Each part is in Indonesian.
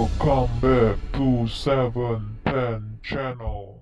Welcome back to 710 channel.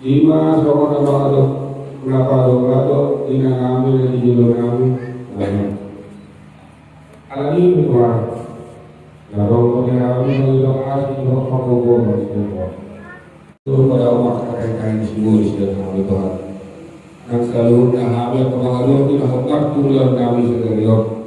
Lima sokongan Allah kenapa ina kami dan judul kami alami berdoa lalu kami berdoa di bawah itu pada umat kekaitan semua di kami Tuhan yang selalu kami pengaruh di bawah tulang kami sekalian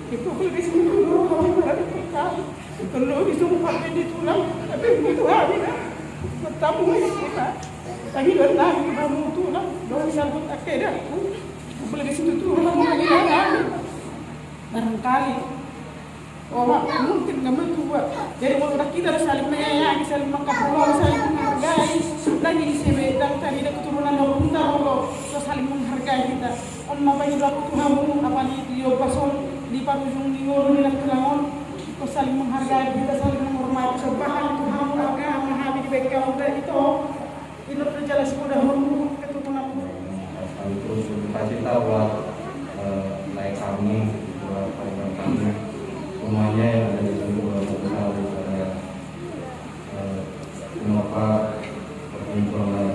itu lebih semua kalau disumpah di tulang tapi itu hari bertamu kita lagi berenang kamu tulang baru sambut akhirnya boleh di situ tuh barangkali orang mungkin nggak tua jadi kalau kita harus saling menyayangi saling mengkapulauan saling menghargai lagi di sini dan tadi ada keturunan orang kita Allah saling menghargai kita amma bagi aku Tuhanmu apa di pasol di parujung di ngurun dan kelangon kau saling menghargai kita saling menghormati sebahan Tuhanmu agama hati di bekal itu ini berjalan sudah menunggu keturunan terus kasih tahu buat naik kami buat kami semuanya yang ada di seluruh Pulau saya mengapa perkumpulan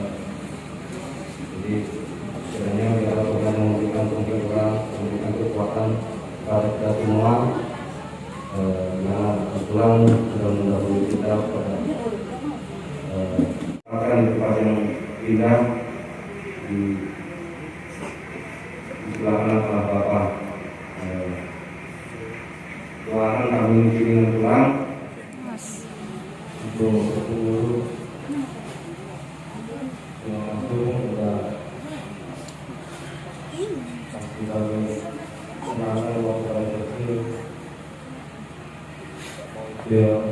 jadi sebenarnya kita akan memberikan penghiburan memberikan kekuatan kepada kita semua Mana kebetulan sudah mendahului kita pada akan di tempat yang indah di sebelah kanan para bapak. Doakan kami ingin pulang untuk bertemu yang langsung sudah pasti kami semangat waktu kami kecil dia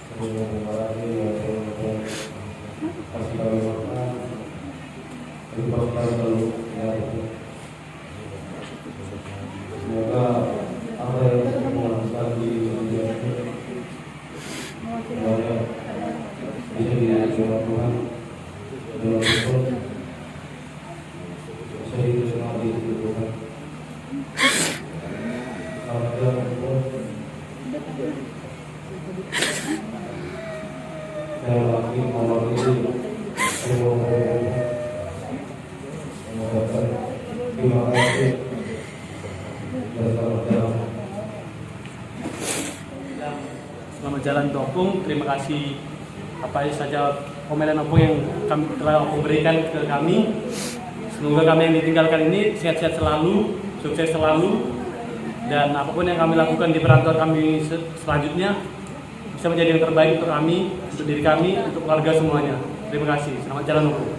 semua mengalami maupun kasih kami makan berubah lalu ya. Semoga apa yang kita lakukan di dunia ini semuanya bisa diterima Tuhan dengan betul, bisa diterima di Tuhan. Ada pun yang lagi mewakili semua mengucapkan terima kasih. Selamat jalan untuk Opung. Terima kasih apa saja komenan Opung yang telah Opung berikan ke kami. Semoga kami yang ditinggalkan ini sehat-sehat selalu, sukses selalu, dan apapun yang kami lakukan di perantauan kami selanjutnya bisa menjadi yang terbaik untuk kami, untuk diri kami, untuk keluarga semuanya. Terima kasih. Selamat jalan Opung.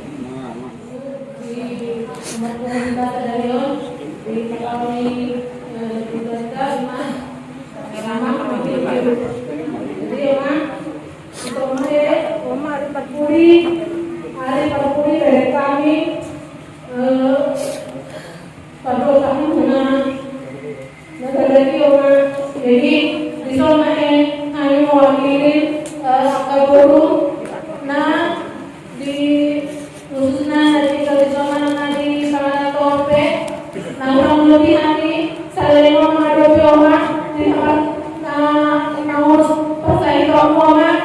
Hari perpuri dari kami pada kami guna negara kita. Jadi di sana kami mewakili akar burung. Nah di khususnya dari kerjasama di sana torpe. Nah kurang lebih nanti saya mau menghadapi orang di tempat nomor persaing rombongan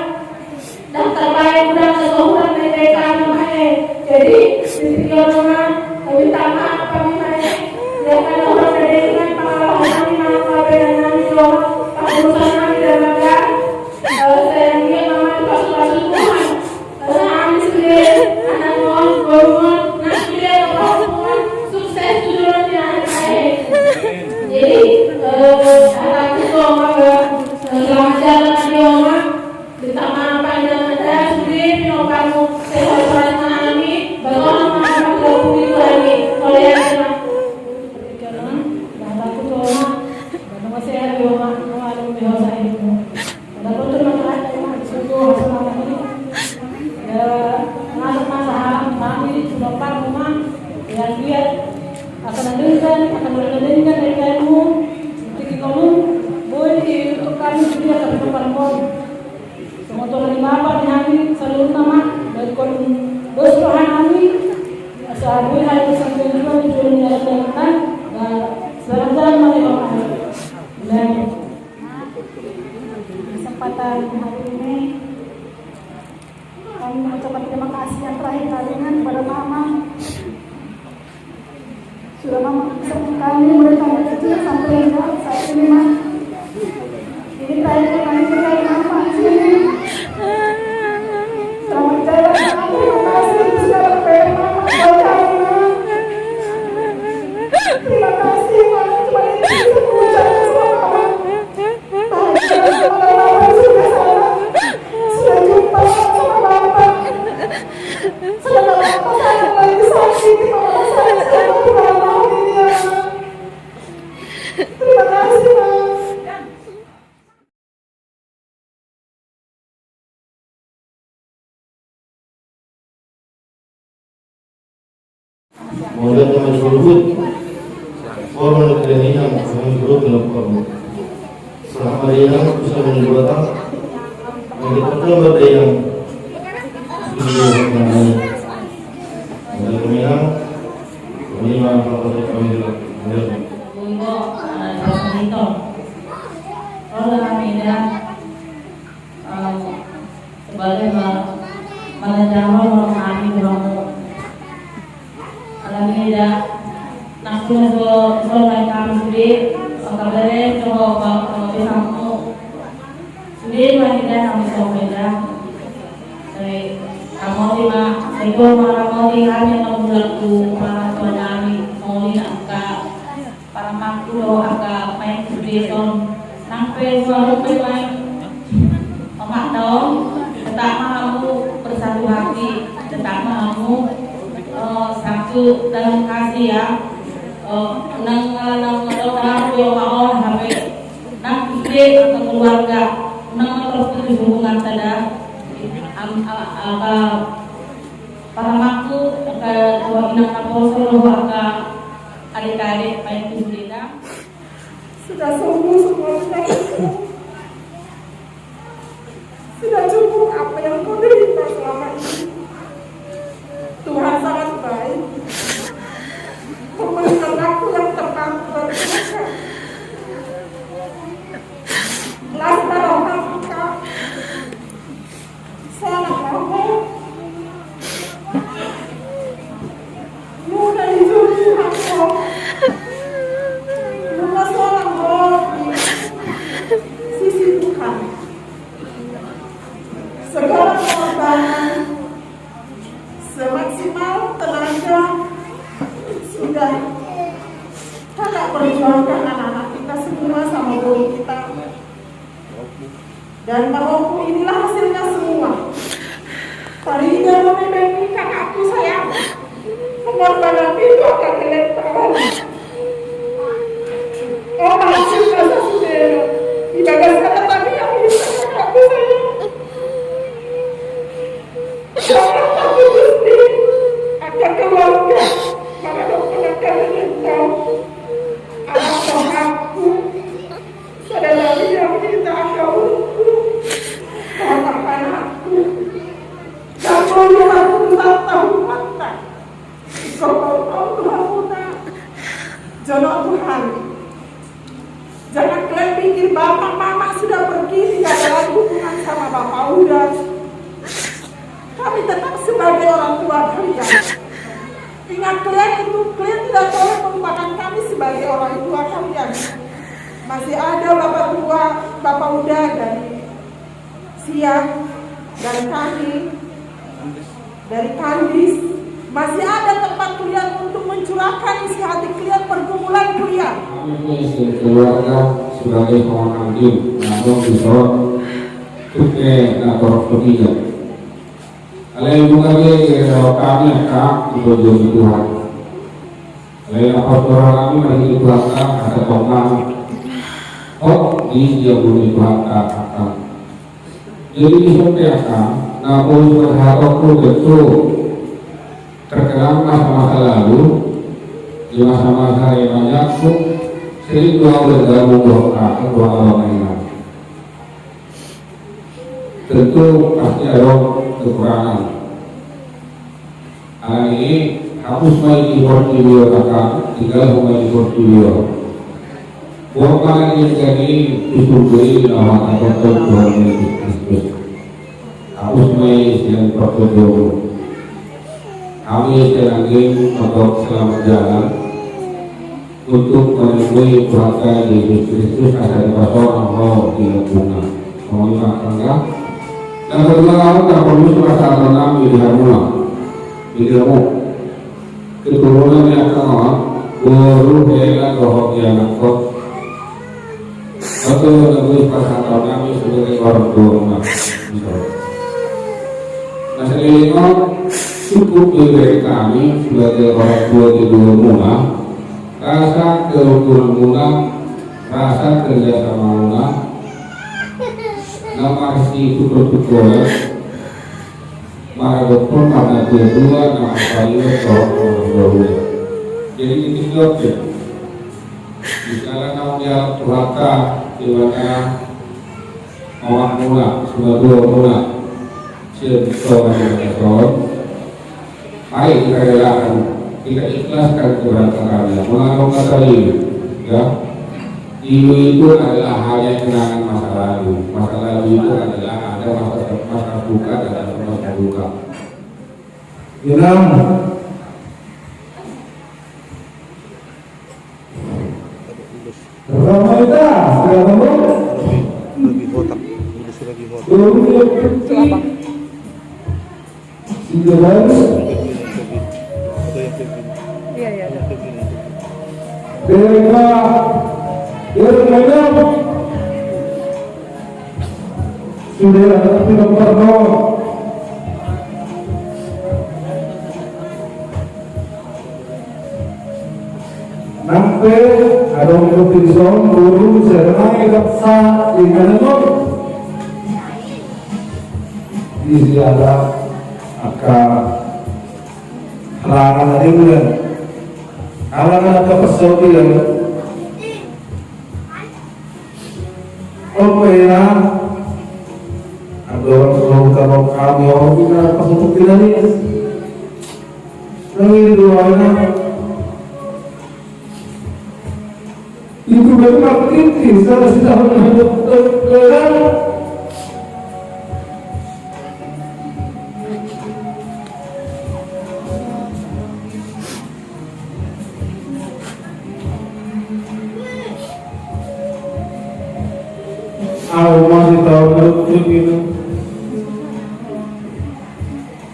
dan terbaik dan seluruh mereka namanya. Jadi di rumah kami tak maaf kami naik dan ada orang dari dengan pengalaman kami nama dan nanti orang urusan kami dan maka saya ingin mama pas-pasu Tuhan kami sendiri anak mohon berumur nanti dia berhubungan sukses tujuannya anak-anak. Jadi anak itu orang selamat jalan di rumah ditama panjang ada sendiri kamu sehat kami bagaimana menghadapi itu lagi oleh anak karena aku cuma karena masih ada di rumah ada biasa itu ada pun terima kasih sudah selama ini ya masuk masalah kami sudah par rumah yang dia akan mendengarkan dari kamu ketika kamu boleh untuk kami juga terdepan Semoga lima kami seluruh nama dari bos Tuhan kami saat ini hari sampai juga tujuan dilakukan dan jalan-jalan melalui dan kesempatan hari ini kami mengucapkan terima kasih yang terakhir kalian kepada Mama sudah Mama bersama kami mulai kami kecil sampai saat ini Mama ini terakhir kami berkali Mama sini. Selamat jalan, terima kasih segala Mama. Terima kasih Mama, cuma ini bisa mengucapkan sama Mama. Mama sudah sana, sudah jumpa sama Bapak. Sudah Bapak saya lagi sakit, Mama saya beberapa tahun ini ya Mama. Terima kasih Mama. Kemudian kami sebut orang negeri yang kami sebut dalam kamu. Selama dia bisa menjadi yang dipercaya pada yang menjadi kemenang, kelima kalau kami dilakukan. Untuk itu, orang Amida sebagai manajemen orang kami kamu. Alhamdulillah, nak punya so kami sendiri pagkabere ko pagkabisang hindi mahina kami sa umeda. Kaya kamu lima, ito maramo di kami magulat ko para sa nami muli na ka para makulo aga main subison nang peso ko may pamatong tetap kamu bersatu hati, tetap kamu satu dalam kasih ya. Nang orang yang mau HP nang istri atau keluarga nang terus hubungan tada para maku ke dua inang kapal seluruh adik-adik baik kita Sudah sembuh semua sudah cukup apa yang kau derita selama ini. Tuhan sangat baik. Memberikan aku yang tepat berdoa. Lasta orang kita. Salah kamu. Mudah hidup Tuhanku. Mudah seorang di sisi Tuhan. Segala pengorbanan semaksimal tenaga sudah kakak perjuangkan anak-anak kita semua sama guru kita, dan bahwa inilah hasilnya semua. Tadinya membengi kakakku sayang, pengorbanan itu akan kelihatan. Oh hasil kasa sudah dibagaskan tadi yang bisa kakakku sayang. Seorang aku Gusti akan keluarga para dokter akan menentang anak aku saudara yang minta kaulku anak anakku dan melihat tahu mata kau Tuhan muda jodoh Tuhan. Jangan kalian pikir bapak mama sudah pergi tidak ada lagi hubungan sama bapak udah. Kami tetap sebagai orang tua kalian. Ingat kalian itu, kalian tidak boleh melupakan kami sebagai orang tua kalian. Masih ada bapak tua, bapak udah dari siang, dari kami, dari Kandis. Masih ada tempat kalian untuk mencurahkan isi hati kalian, pergumulan kalian. Kami keluarga sebagai seorang adik, namun bisa tuke atau ketiga. Alay bunga ke kami kak itu jadi Tuhan. Alay apa orang kami lagi Tuhan kak ada tongkang. Oh di dia bunyi Tuhan kak. Jadi disebut kak. Namun berharap itu terkenal masa-masa lalu di masa-masa yang banyak pun sering doa bergabung doa orang lain. Tentu pasti ada kekurangan. Hari ini hapus main di portfolio kakak, tinggal main di portfolio. Bukan yang jadi disurvei nama atau Tuhan Yesus Kristus. Hapus main di portfolio. Kami lagi untuk selamat jalan untuk menemui keluarga Yesus Kristus ada di pasar Allah di lingkungan. Mohon maaf. Dan kedua kamu tak perlu merasa tenang di harmona, di kamu keturunan yang kamu guru hela roh yang nakot atau lebih pasal kami sebagai orang tua rumah. Nah selama cukup dari kami sebagai orang tua di dua rumah, rasa kerukunan rumah, rasa kerjasama rumah. Nama si tutur-tutur para dokter pada kedua nama saya dahulu. Jadi ini dokter. Misalnya kamu dia puaka di mana orang mula sudah dua mula seorang yang baik kita relakan, kita ikhlaskan keberangkatannya. Mengapa kata ini? Ya. Ibu itu adalah hal yang kenangan masa lalu. Masa lalu itu adalah ada masa duka dan ada masa duka. Ramai dah, sudah kamu? Lebih botak, udah lagi botak. Itu apa? Sudah bagus. Atau yang begini. Iya, iya. Yang begini. Sudah tapi nomor 0. Nampe ada untuk dison guru sermai kapsa ingat di ziarah akan halangan tadi bulan halangan atau pesawat yang oke ya ada orang selalu kalau kami orang kita pasuk kita nih lagi dua itu memang kritis kalau sudah menghadap Tuhan. Aku masih tahu betul itu.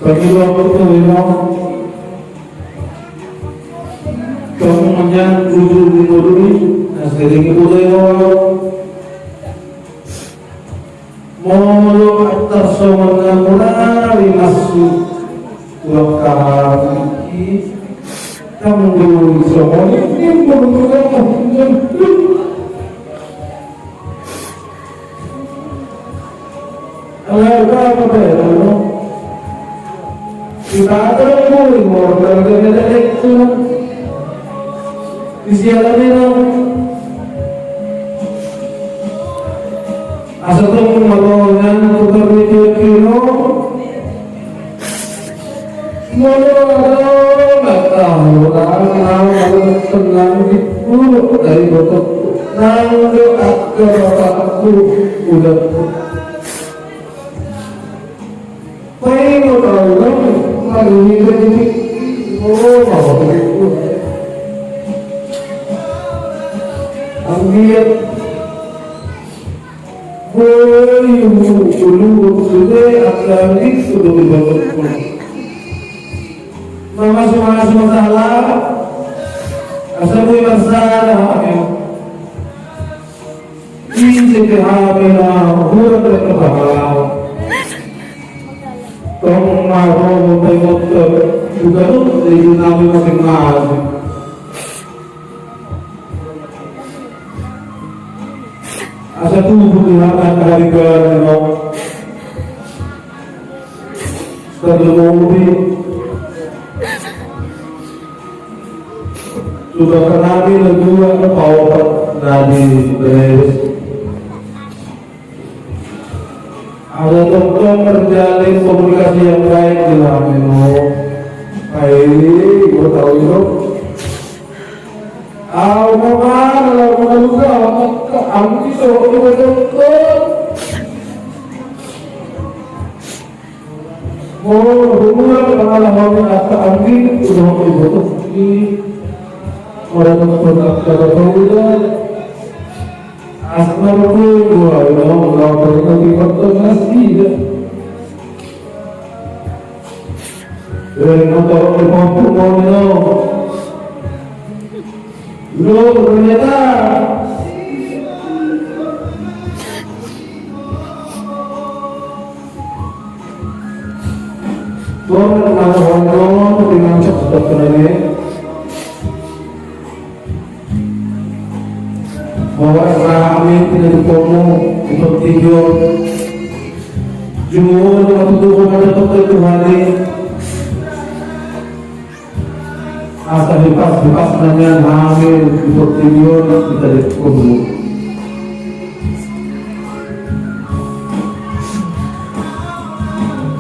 Tapi waktu itu kamu menjadi guru ini. Sedikit boleh mau atas semua mulai masuk waktu kamu dulu semua ini membutuhkan apa ya kita ada boleh mau berada itu di siarannya asal tuh maluan tukar video nggak tahu orang tenang itu dari botok nanti aku udah pengen tahu kan lagi ini mau begitu ambil sudah akan sudah dibangun. Masih masalah, asal masalah ini kehamilan, bukan kebahagiaan. Kamu mau membuat juga tuh di nama masing-masing. Asa tubuh diharapkan hari ke-6 terlebih sudah kenali kedua kepautan dari beres ada tentang terjalin komunikasi yang baik dengan Meno baik, gue tahu itu hubungan pengalaman atau ambil sudah dibutuh di orang berkata saudara asal dua orang melakukan informasi dan motor informasi lo ternyata orang dengan sebenarnya bahwa kami tidak bertemu untuk tidur jumur waktu kepada Tuhan asal lepas dengan hamil untuk tidur kita bertemu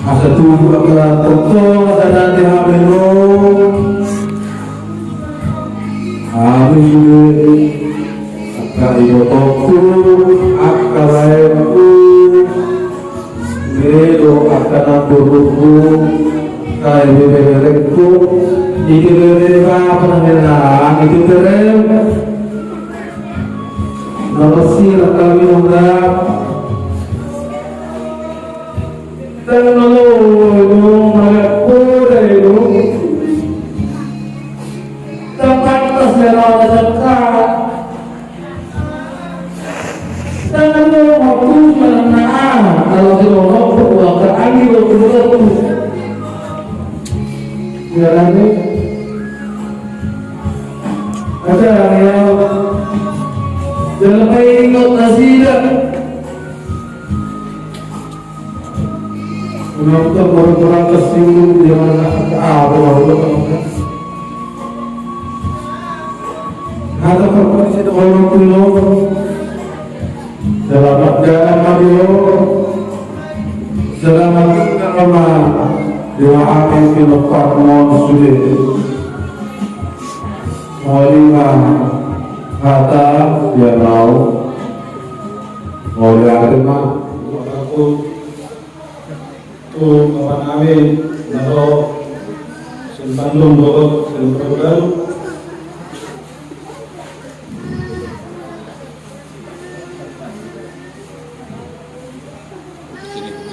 asal tubuh akan tentu dan nanti hamil Kaibo toku akalaeku Medo akana buruku Kaibo bebereku Iki bebereka penampilan Iki berem Manusia kami menggap dan lalu melepuh itu tempat terselau dekat dan lalu waktu menang kalau dilorong berbuat angin berbuat ya lagi ada yang dalam ikut nasihat kenapa orang-orang tersinggung di mana apa Allah ada perkara itu orang kulo selamat jalan Mario selamat nama doa yang mon sulit Molima kata dia mau oleh agama aku tuh kawan kami naro Bandung Bogor Sempurna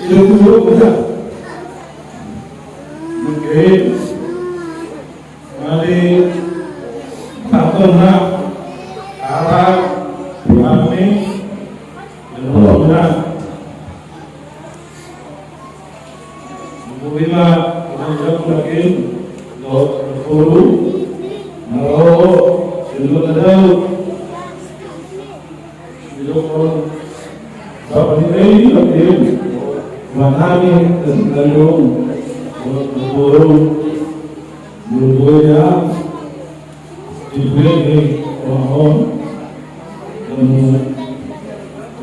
itu buruk bukan mungkin mari Fatona Arab Buhani dan Buhana Buhina Buhana mungkin Guru Naro Sindut Adau Sindut Bapak ini mungkin Buhani dan Gandung Guru Guru-gurunya diberi mohon dan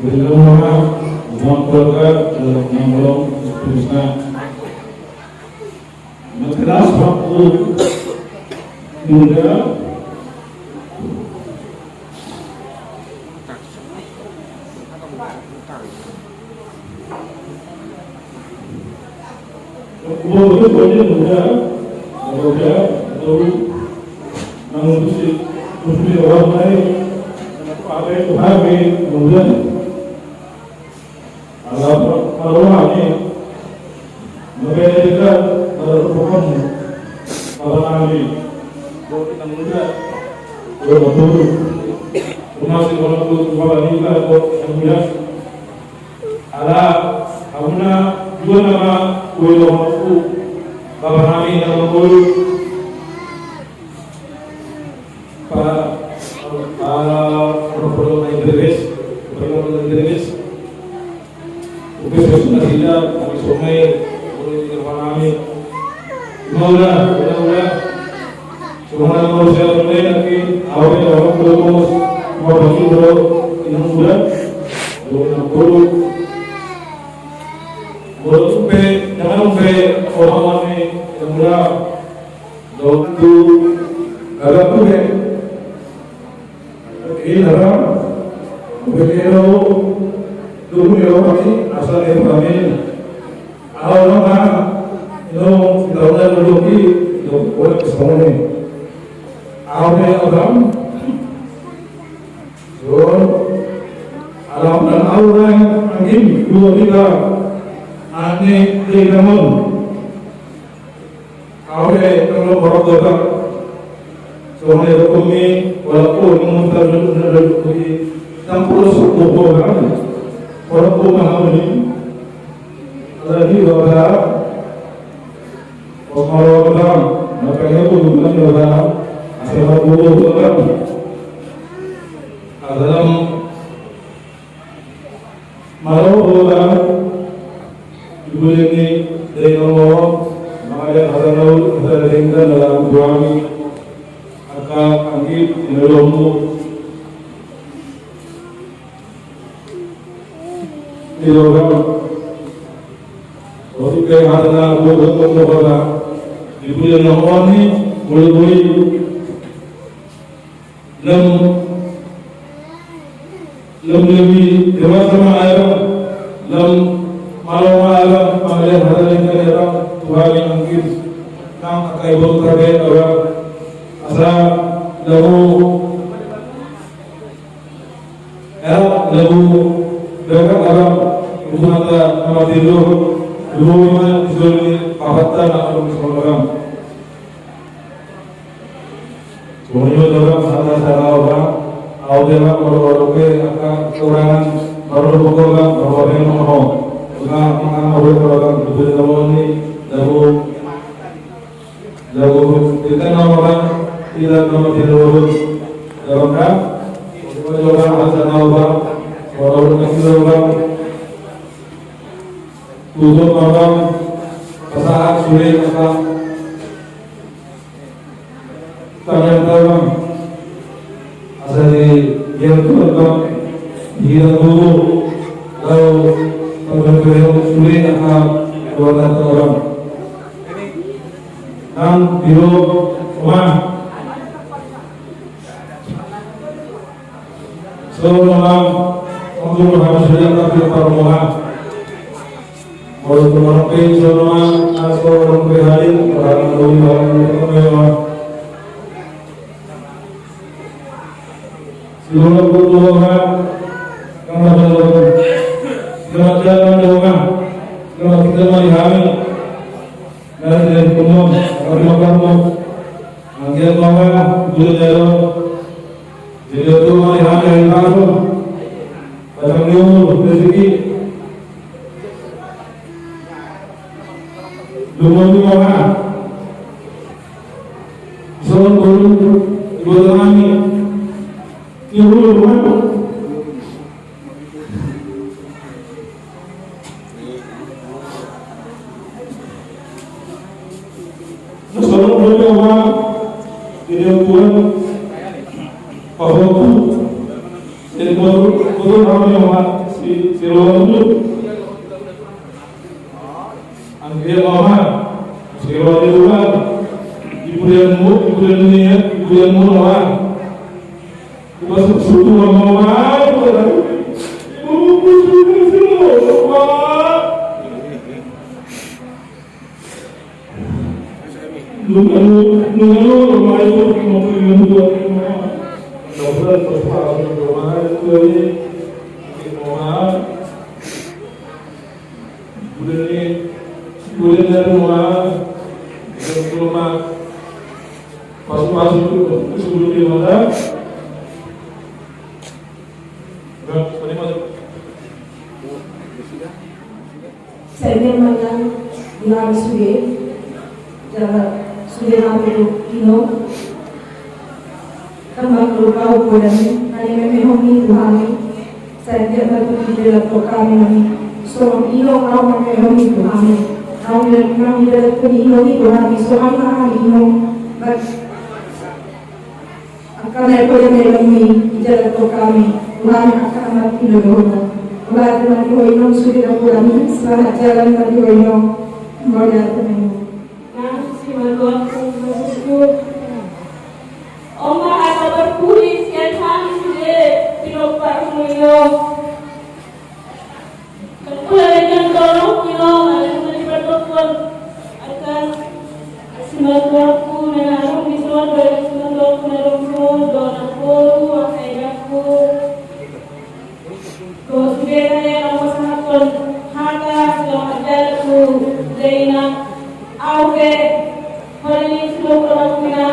berdoa mohon berkat dalam menolong terusnya mengeras waktu muda betul muda atau mesti orang lain apa itu habis kemudian kalau ini mereka terpukul kalau kami kita muda betul termasuk orang tua wanita atau yang muda ada kamu juga nama kue lombaku bapak kami nama kue Perlu Inggris Ukis sudah tidak kami sungai boleh kami udah cuma manusia mulai lagi awalnya orang belum mau bagi dulu yang muda belum sampai jangan sampai orang yang muda waktu agak kuat ini adalah begitu dulu ya kami asal yang kami awalnya itu tahun dulu itu boleh kesemuanya awalnya orang so alam dan awalnya angin dua tiga aneh di namun awalnya kalau orang tua soalnya kami walaupun mengumpulkan dari tampil suku orang walaupun kami ada di bawah orang makanya pun bukan orang asal guru orang dalam malu orang ibu ini dari Allah makanya ada laut ada tinggal dalam suami angkit menolongmu di dalam waktu kehadiran untuk kepada ibu yang namanya mulai lem lebih dewasa air lem malam air panggil hadirin kehadiran Tuhan yang angkit nang akai bau terbaik orang asa lahu lagu dapat alam usmata nama tilu dulu ini pahatan atau seorang semuanya dalam salah orang awalnya orang ke akan kekurangan baru berkorban bahwa yang nomor karena mengalami orang berbeda tahun ini lagu kita orang tidak nomor tilu dalam kan orang asal orang orang kecil orang tujuh orang pasangan sulit orang tangan orang asal yang tu orang dia dulu lalu orang sulit orang dua orang dan biro rumah Selamat untuk berhasil tapi permohonan mau menepi selamat atau berhasil orang orang sebelum berdoa karena selamat jalan doa selamat kita melihat dari kumum karena kamu angkat doa belajar jadi itu melihat yang kamu pada nyuruh rezeki lumoni mana soal guru ibu kami ibu mana soal guru mana dia pun Pahoku, jadi betul ramai orang si lawan itu, angker lawan, si lawan itu kan, ibu yang lawan, ibu sesuatu lawan, ibu si lawan, lu rumah itu mau pilih dua. Kemudian persoalan rumah itu ini rumah, kemudian dari rumah pas itu sebelum di mana? Saya memang bilang sudah hampir kilo. Kembang berubah dan hanya memenuhi Tuhan. Saya tidak berarti di dalam kami kami. So ilo kau memenuhi Tuhan. Kau yang tidak memenuhi Tuhan. So anak ilo. Akan apa yang memenuhi di dalam kami. Tuhan akan mati legono. Tuhan mati legono sudah kami. Selamat jalan mati legono. Mulia Tuhan. Kasih Tuhan bersyukur. Oma atau berpulis yang kami sudah pinopar muyo. Kemudian yang tolong muyo, ada yang berdoa akan simatku menaruh di surat dari simatku menaruh doa aku, akhiratku. Kau sudah yang aku sangatkan harta selamat jalanku, Zainab, Auke, hari ini sebelum berlakunya.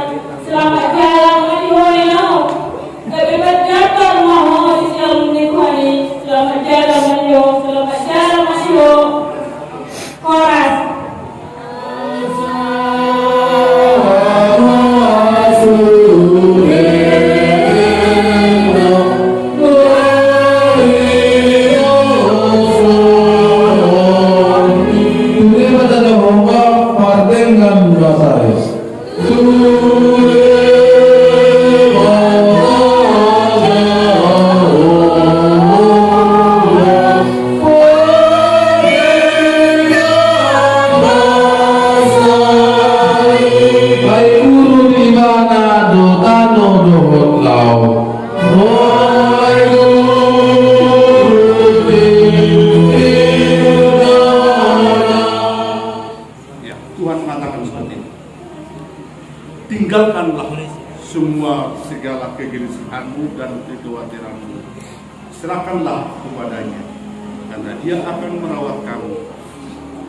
Selamat jalan Marihoyo. Kebebat jatuh mohon Islam menikmati. Selamat jalan Mariho. Selamat jalan Mariho. Koras. Tinggalkanlah semua segala kegelisahanmu dan kekhawatiranmu. serahkanlah kepadanya, karena Dia akan merawat kamu,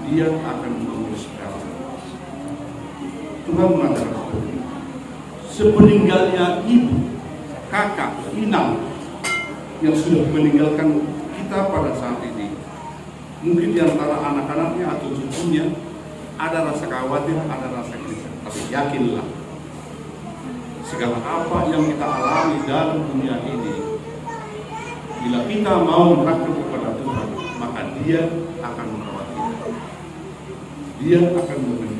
Dia akan mengurus kamu. Tuhan mengatakan seperti itu. Sepeninggalnya ibu, kakak, inang yang sudah meninggalkan kita pada saat ini, mungkin di antara anak-anaknya atau cucunya ada rasa khawatir, ada rasa gelisah. Tapi yakinlah, segala apa yang kita alami dalam dunia ini, bila kita mau merakit kepada Tuhan, maka Dia akan merawat kita. Dia akan memberi